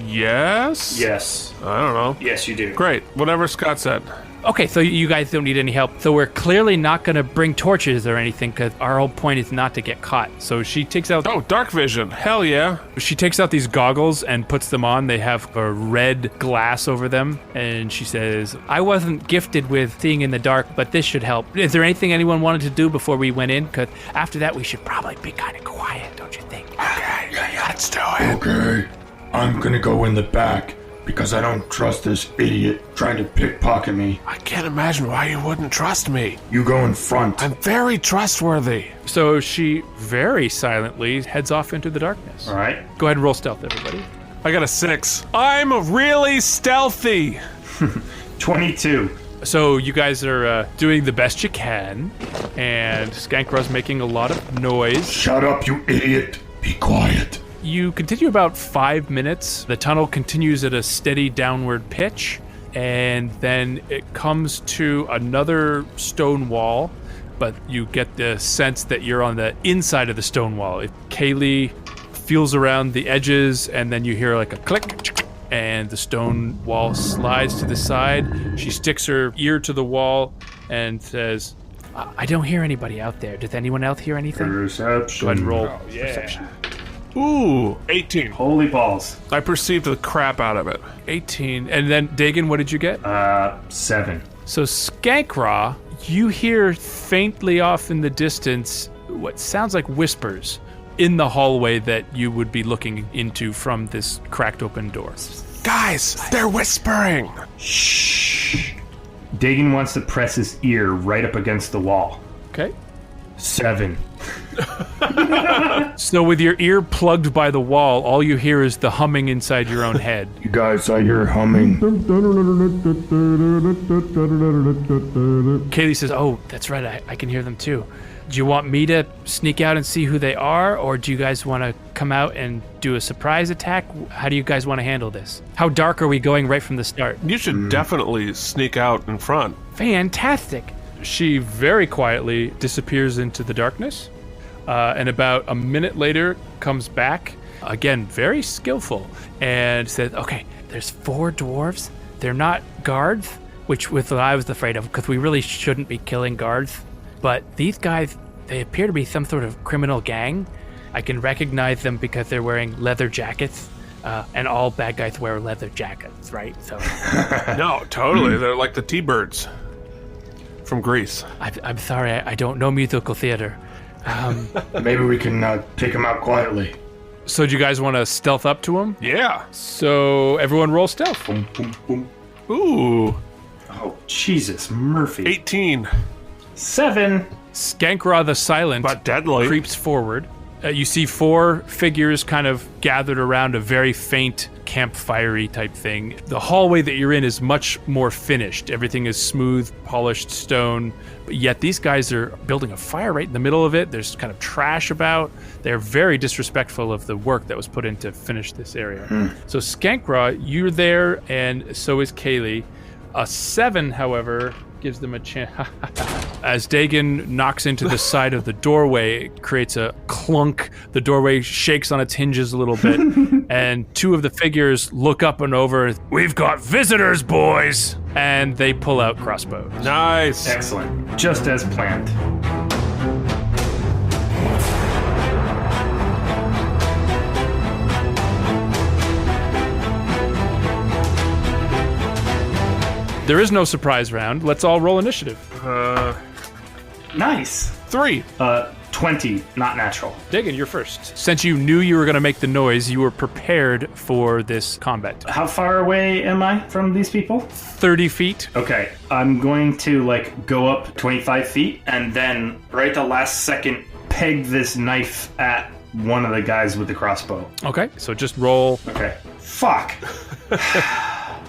Yes? Yes. I don't know. Yes, you do. Great, whatever Scott said. Okay, so you guys don't need any help. So we're clearly not going to bring torches or anything because our whole point is not to get caught. So she takes out... Oh, dark vision. Hell yeah. She takes out these goggles and puts them on. They have a red glass over them. And she says, I wasn't gifted with seeing in the dark, but this should help. Is there anything anyone wanted to do before we went in? Because after that, we should probably be kind of quiet, don't you think? Okay, let's do it. Okay, I'm going to go in the back because I don't trust this idiot trying to pickpocket me. I can't imagine why you wouldn't trust me. You go in front. I'm very trustworthy. So she very silently heads off into the darkness. All right. Go ahead and roll stealth, everybody. I got a 6. I'm really stealthy. 22. So you guys are doing the best you can, and Skankra's making a lot of noise. Shut up, you idiot. Be quiet. You continue about 5 minutes. The tunnel continues at a steady downward pitch, and then it comes to another stone wall, but you get the sense that you're on the inside of the stone wall. Kaylee feels around the edges, and then you hear like a click, and the stone wall slides to the side. She sticks her ear to the wall and says, I don't hear anybody out there. Does anyone else hear anything? Perception. Go ahead and roll perception. Ooh, 18. Holy balls. I perceived the crap out of it. 18. And then, Dagan, what did you get? 7. So, Skankra, you hear faintly off in the distance what sounds like whispers in the hallway that you would be looking into from this cracked open door. Guys, they're whispering. Shh. Dagan wants to press his ear right up against the wall. Okay. 7. So with your ear plugged by the wall, all you hear is the humming inside your own head. You guys, I hear humming. Kaylee says, oh, that's right, I can hear them too. Do you want me to sneak out and see who they are, or do you guys want to come out and do a surprise attack? How do you guys want to handle this? How dark are we going right from the start? You should definitely sneak out in front. Fantastic. She very quietly disappears into the darkness, and about a minute later comes back, again, very skillful, and says, okay, there's 4 dwarves. They're not guards, which was what I was afraid of, because we really shouldn't be killing guards. But these guys, they appear to be some sort of criminal gang. I can recognize them because they're wearing leather jackets, and all bad guys wear leather jackets, right? So No, totally. They're like the T-Birds from Greece. I'm sorry, I don't know musical theater. Maybe we can take him out quietly. So do you guys want to stealth up to him? Yeah. So everyone roll stealth. Boom, boom, boom. Ooh, Oh, Jesus, Murphy. 18. 7. Skankra the Silent But deadly. creeps forward You see 4 figures kind of gathered around a very faint campfire-y type thing. The hallway that you're in is much more finished. Everything is smooth, polished stone. But yet these guys are building a fire right in the middle of it. There's kind of trash about. They're very disrespectful of the work that was put in to finish this area. So Skankra, you're there, and so is Kaylee. A 7, however, gives them a chance. As Dagon knocks into the side of the doorway, it creates a clunk. The doorway shakes on its hinges a little bit, and 2 of the figures look up and over. We've got visitors, boys! And they pull out crossbows. Nice. Excellent. Just as planned. There is no surprise round. Let's all roll initiative. Nice. 3. 20, not natural. Dagon, you're first. Since you knew you were going to make the noise, you were prepared for this combat. How far away am I from these people? 30 feet. Okay, I'm going to go up 25 feet and then right at the last second peg this knife at one of the guys with the crossbow. Okay, so just roll. Okay. Fuck.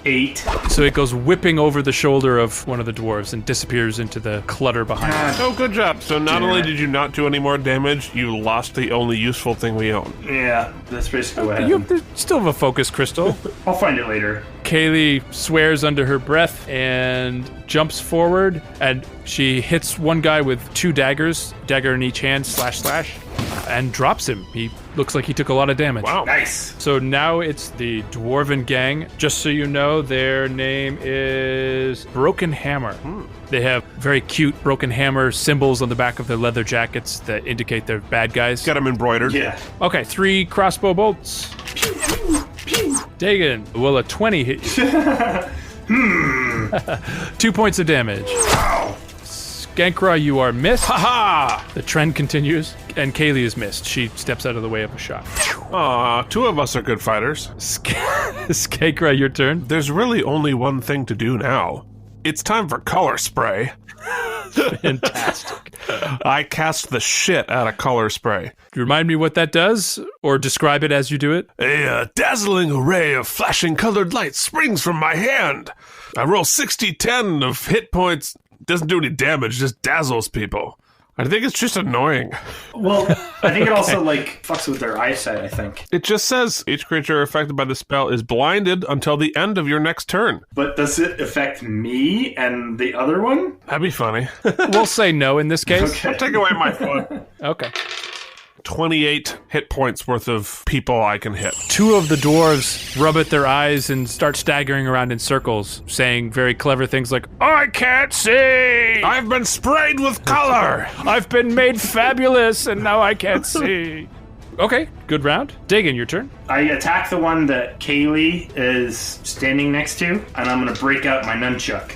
8. So it goes whipping over the shoulder of one of the dwarves and disappears into the clutter behind it. Oh, good job. So not only did you not do any more damage, you lost the only useful thing we own. Yeah, that's basically what You happened. still have a focus crystal. I'll find it later. Kaylee swears under her breath and jumps forward, and she hits one guy with 2 daggers, dagger in each hand, slash, and drops him. He looks like he took a lot of damage. Wow. Nice. So now it's the Dwarven Gang. Just so you know, their name is Broken Hammer. They have very cute Broken Hammer symbols on the back of their leather jackets that indicate they're bad guys. Got them embroidered. Yeah. Okay, 3 crossbow bolts. Dagon, will a 20 hit you? 2 points of damage. Skankra, you are missed. Ha! The trend continues, and Kaylee is missed. She steps out of the way of a shot. Aw, 2 of us are good fighters. Skankra, your turn. There's really only one thing to do now. It's time for color spray. Fantastic. I cast the shit out of color spray. Remind me what that does, or describe it as you do it. A dazzling array of flashing colored lights springs from my hand. I roll 60-10 of hit points. Doesn't do any damage, just dazzles people. I think it's just annoying. Well, I think it also fucks with their eyesight, I think. It just says each creature affected by the spell is blinded until the end of your next turn. But does it affect me and the other one? That'd be funny. We'll say no in this case. Okay. Take away my foot. Okay. 28 hit points worth of people I can hit. 2 of the dwarves rub at their eyes and start staggering around in circles, saying very clever things like, I can't see! I've been sprayed with color! I've been made fabulous, and now I can't see. Okay, good round. Dagon, your turn. I attack the one that Kaylee is standing next to, and I'm going to break out my nunchuck.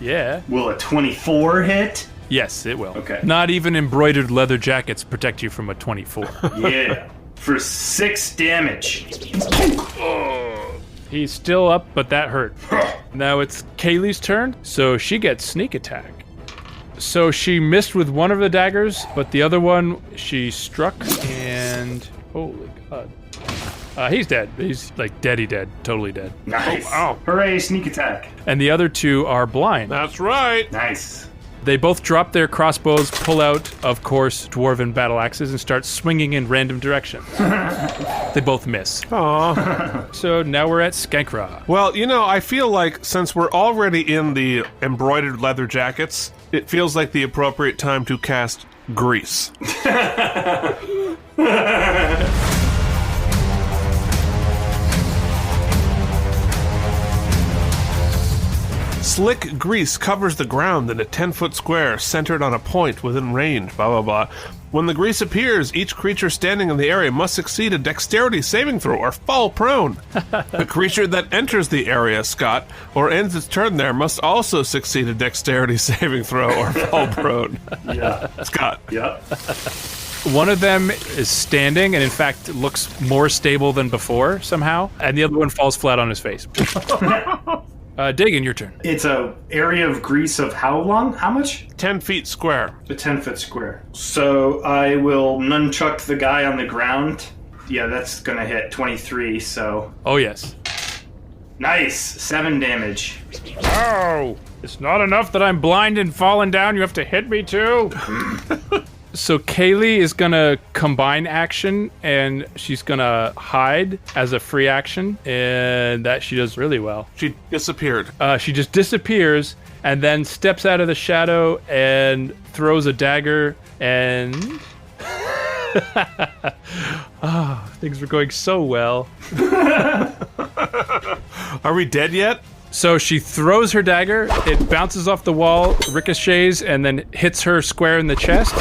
Yeah. Will a 24 hit? Yes, it will. Okay. Not even embroidered leather jackets protect you from a 24. Yeah. For 6 damage. He's still up, but that hurt. Now it's Kaylee's turn, so she gets sneak attack. So she missed with one of the daggers, but the other one she struck, and holy god. He's dead. He's dead, totally dead. Nice. Oh, Hooray, sneak attack. And the other 2 are blind. that's right. Nice. They both drop their crossbows, pull out, of course, dwarven battle axes, and start swinging in random directions. They both miss. Aw. So now we're at Skankra. Well, I feel like since we're already in the embroidered leather jackets, it feels like the appropriate time to cast Grease. Slick grease covers the ground in a 10-foot square centered on a point within range, blah, blah, blah. When the grease appears, each creature standing in the area must succeed a dexterity saving throw or fall prone. The creature that enters the area, Scott, or ends its turn there must also succeed a dexterity saving throw or fall prone. Yeah. Scott. Yep. One of them is standing and, in fact, looks more stable than before somehow, and the other one falls flat on his face. Dagan, your turn. It's a area of grease of how long? How much? 10 feet square. A 10-foot square. So I will nunchuck the guy on the ground. Yeah, that's going to hit 23, so... Oh, yes. Nice! 7 damage. Oh! It's not enough that I'm blind and falling down. You have to hit me, too. So Kaylee is going to combine action, and she's going to hide as a free action, and that she does really well. She disappeared. She just disappears and then steps out of the shadow and throws a dagger, and... Oh, things were going so well. Are we dead yet? So she throws her dagger, it bounces off the wall, ricochets, and then hits her square in the chest.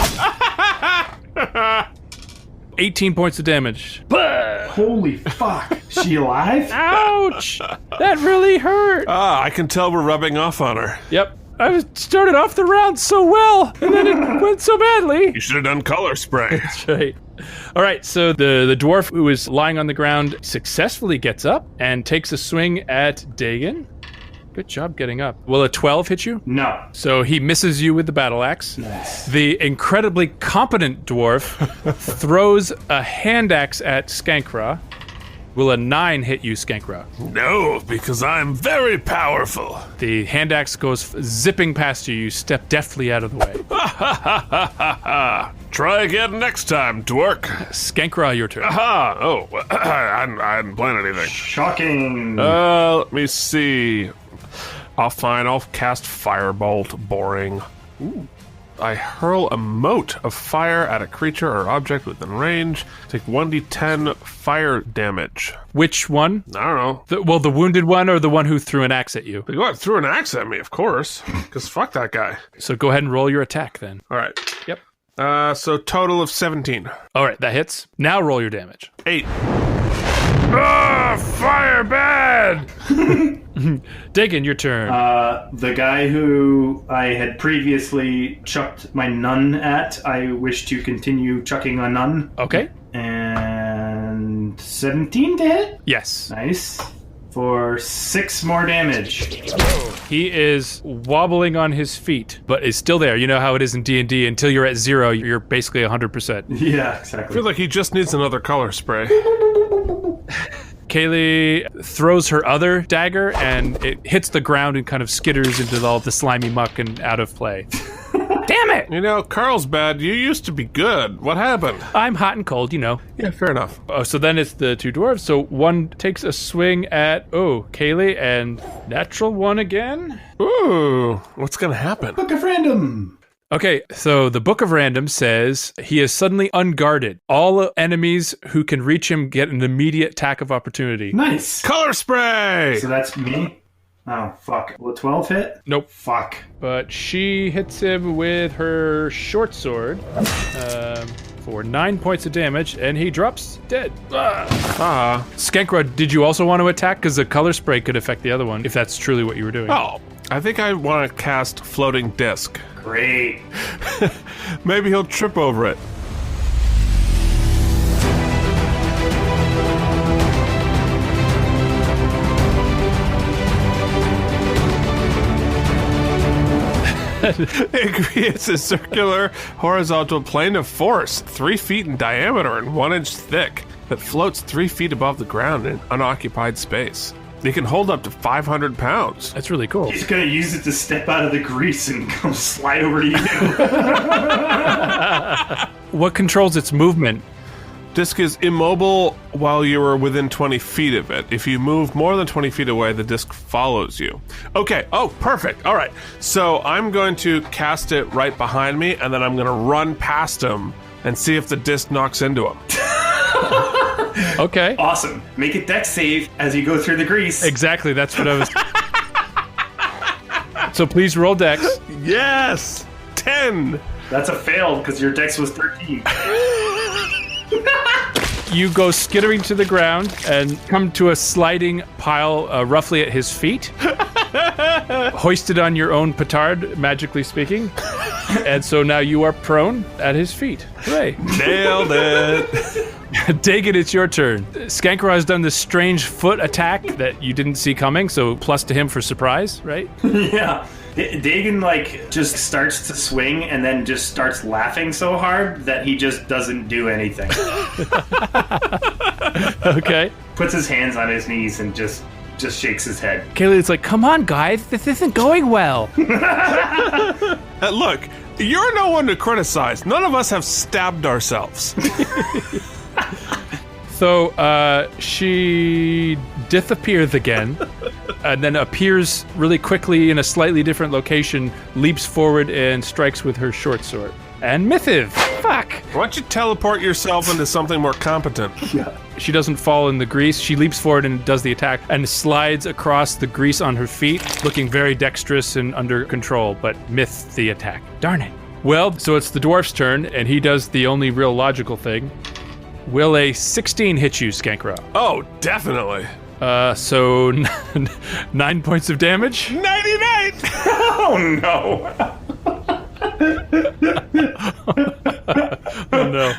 18 points of damage. Holy fuck. She alive? Ouch! That really hurt. I can tell we're rubbing off on her. Yep. I started off the round so well, and then it went so badly. You should have done color spray. That's right. All right, so the dwarf who is lying on the ground successfully gets up and takes a swing at Dagan. Good job getting up. Will a 12 hit you? No. So he misses you with the battle axe. Nice. The incredibly competent dwarf throws a hand axe at Skankra. Will a 9 hit you, Skankra? No, because I'm very powerful. The hand axe goes zipping past you. You step deftly out of the way. Try again next time, dwark. Skankra, your turn. Aha! Oh, I hadn't planned anything. Shocking. Let me see. I'll cast Firebolt. Boring. Ooh. I hurl a mote of fire at a creature or object within range. Take 1d10 fire damage. Which one? I don't know. The wounded one or the one who threw an axe at you? You what, threw an axe at me, of course. Because fuck that guy. So go ahead and roll your attack then. All right. Yep. So total of 17. All right, that hits. Now roll your damage. 8. Ah, fire bad! Dagan, your turn. The guy who I had previously chucked my nun at, I wish to continue chucking a nun. Okay. And 17 to hit? Yes. Nice. For 6 more damage. He is wobbling on his feet, but is still there. You know how it is in D&D. Until you're at 0, you're basically 100%. Yeah, I exactly. feel like he just needs another color spray. Kaylee throws her other dagger, and it hits the ground and kind of skitters into all the slimy muck and out of play. Damn it! You know, Carlsbad, you used to be good. What happened? I'm hot and cold, you know. Yeah, fair enough. Oh, so then it's the 2 dwarves. So one takes a swing at, Kaylee, and natural 1 again. Ooh, what's gonna happen? Book of Random. Okay, so the Book of Random says he is suddenly unguarded. All enemies who can reach him get an immediate attack of opportunity. Nice. Color spray! So that's me? Oh, fuck. Will a 12 hit? Nope. Fuck. But she hits him with her short sword for 9 points of damage, and he drops dead. Skankra, did you also want to attack? Because the color spray could affect the other one, if that's truly what you were doing. Oh, I think I want to cast Floating Disc. Great. Maybe he'll trip over it. It creates a circular horizontal plane of force 3 feet in diameter and 1 inch thick that floats 3 feet above the ground in unoccupied space. It can hold up to 500 pounds. That's really cool. He's gonna use it to step out of the grease and come slide over to you. What controls its movement? Disc is immobile while you are within 20 feet of it. If you move more than 20 feet away, the disc follows you. Okay, perfect. All right, so I'm going to cast it right behind me, and then I'm going to run past him and see if the disc knocks into him. Okay. Awesome. Make a dex save as you go through the grease. Exactly, that's what I was... So please roll dex. Yes! 10! That's a fail because your dex was 13. You go skittering to the ground and come to a sliding pile roughly at his feet. Hoisted on your own petard, magically speaking. And so now you are prone at his feet. Hooray. Nailed it! Dagan, it's your turn. Skankra has done this strange foot attack that you didn't see coming, so plus to him for surprise, right? Yeah. Dagan, like, just starts to swing and then just starts laughing so hard that he just doesn't do anything. Okay. Puts his hands on his knees and just shakes his head. Kaylee's like, come on, guys, this isn't going well. Look, you're no one to criticize. None of us have stabbed ourselves. So she disappears again and then appears really quickly in a slightly different location, leaps forward and strikes with her short sword. And misses. Fuck. Why don't you teleport yourself into something more competent? She doesn't fall in the grease. She leaps forward and does the attack and slides across the grease on her feet, looking very dexterous and under control, but missed the attack. Darn it. Well, so it's the dwarf's turn, and he does the only real logical thing. Will a 16 hit you, Skankra? Oh, definitely. So 9 points of damage? 99! Oh, no. Oh, no.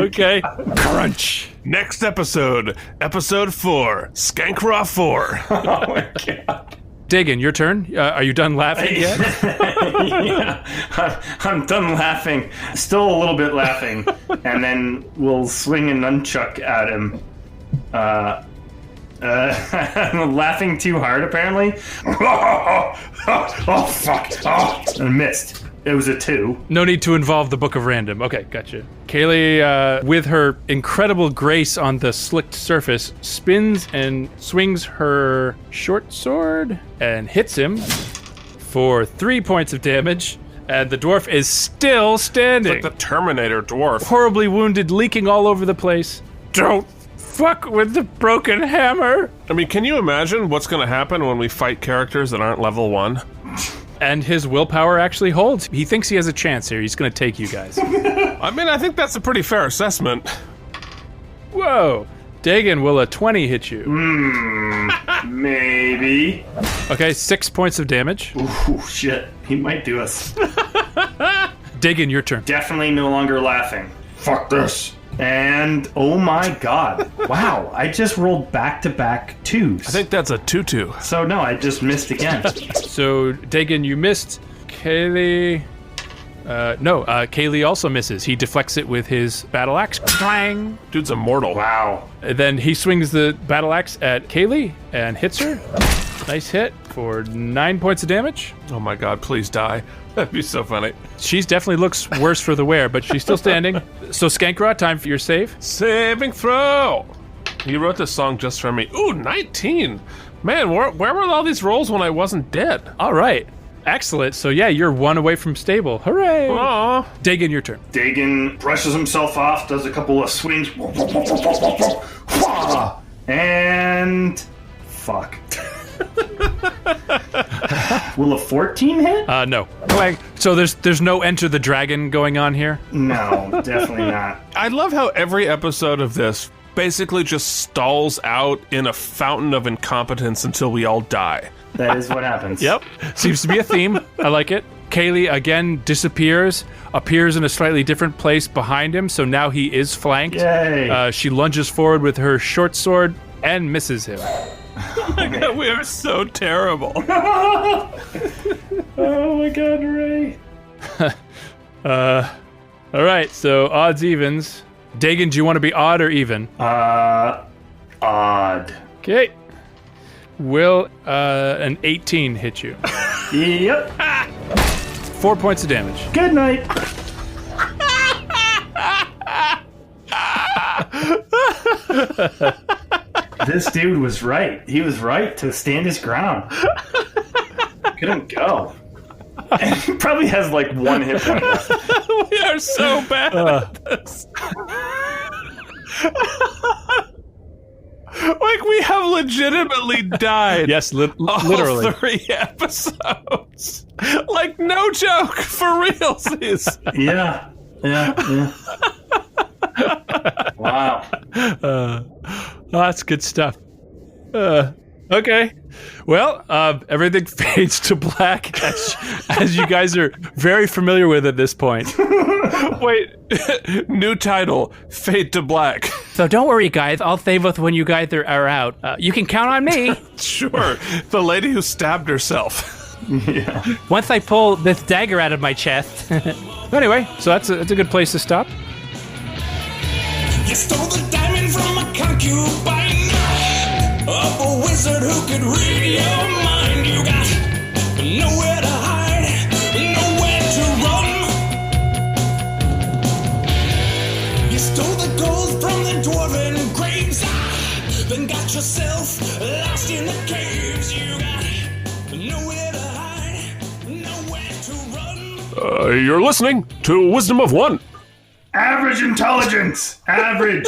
Okay. Crunch. Next episode, episode 4, Skankra 4. Oh, my God. Dagan, your turn. Are you done laughing yet? Yeah, I'm done laughing. Still a little bit laughing. And then we'll swing a nunchuck at him. I'm laughing too hard, apparently. Oh, fuck. Oh, and missed. It was a 2. No need to involve the Book of Random. Okay, gotcha. Kaylee, with her incredible grace on the slicked surface, spins and swings her short sword and hits him for 3 points of damage. And the dwarf is still standing. Like the Terminator dwarf. Horribly wounded, leaking all over the place. Don't fuck with the broken hammer. I mean, can you imagine what's going to happen when we fight characters that aren't level 1? And his willpower actually holds. He thinks he has a chance here. He's going to take you guys. I mean, I think that's a pretty fair assessment. Whoa. Dagan, will a 20 hit you? Maybe. Okay, 6 points of damage. Ooh, shit. He might do us. Dagan, your turn. Definitely no longer laughing. Fuck this. And, oh my God. Wow, I just rolled back-to-back 2s. I think that's a 2-2. So, no, I just missed again. So, Dagan, you missed. Kaylee... Kaylee also misses. He deflects it with his battle axe. Clang! Dude's immortal. Wow. And then he swings the battle axe at Kaylee and hits her. Nice hit for 9 points of damage. Oh my God, please die. That'd be so funny. She definitely looks worse for the wear, but she's still standing. So, Skankra, time for your save. Saving throw! You wrote this song just for me. Ooh, 19! Man, where were all these rolls when I wasn't dead? All right. Excellent. So, yeah, you're 1 away from stable. Hooray! Aww. Dagan, your turn. Dagan brushes himself off, does a couple of swings. And... fuck. Will a 14 hit? No. Clang. So there's no Enter the Dragon going on here? No, definitely not. I love how every episode of this basically just stalls out in a fountain of incompetence until we all die. That is what happens. Yep. Seems to be a theme. I like it. Kaylee again disappears, appears in a slightly different place behind him, so now he is flanked. Yay. She lunges forward with her short sword and misses him. Oh my God, we are so terrible. Oh my God, Ray. All right, so odds evens. Dagan, do you want to be odd or even? Odd. Okay. Will an 18 hit you? Yep. 4 points of damage. Good night. This dude was right. He was right to stand his ground. Couldn't go. And he probably has like 1 hit point left. We are so bad at this. Like, we have legitimately died. Yes, literally. All 3 episodes. Like, no joke, for realsies. Yeah. Wow. That's good stuff. Okay. Well, everything fades to black as you guys are very familiar with at this point. Wait, new title, Fade to Black. So don't worry, guys. I'll save us when you guys are out. You can count on me. Sure. The lady who stabbed herself. Once I pull this dagger out of my chest. Anyway, so that's a good place to stop. You stole the diamond from a concubine of a wizard who could read your mind. You got nowhere to hide, nowhere to run. You stole the gold from the dwarven graves, then got yourself lost in the caves. You got nowhere to hide, nowhere to run. You're listening to Wisdom of One. Average intelligence. Average.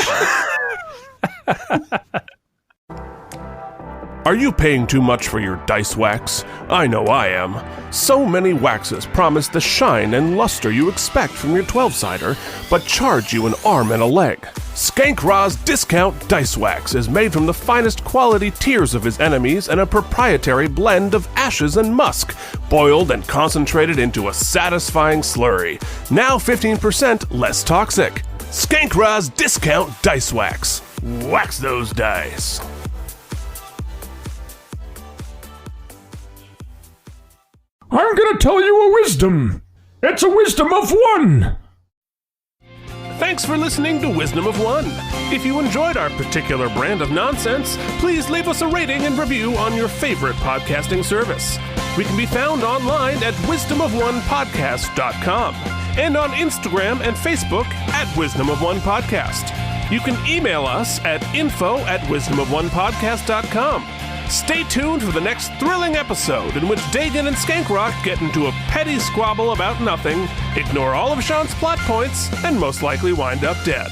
Are you paying too much for your dice wax? I know I am. So many waxes promise the shine and luster you expect from your 12-sider, but charge you an arm and a leg. Skank Ra's Discount Dice Wax is made from the finest quality tears of his enemies and a proprietary blend of ashes and musk, boiled and concentrated into a satisfying slurry. Now 15% less toxic. Skank Ra's Discount Dice Wax. Wax those dice. I'm gonna tell you a wisdom. It's a wisdom of one. Thanks for listening to Wisdom of One. If you enjoyed our particular brand of nonsense, please leave us a rating and review on your favorite podcasting service. We can be found online at wisdomofonepodcast.com and on Instagram and Facebook at Wisdom of One Podcast. You can email us at info@wisdomofonepodcast.com. Stay tuned for the next thrilling episode in which Dagon and Skankrock get into a petty squabble about nothing, ignore all of Sean's plot points, and most likely wind up dead.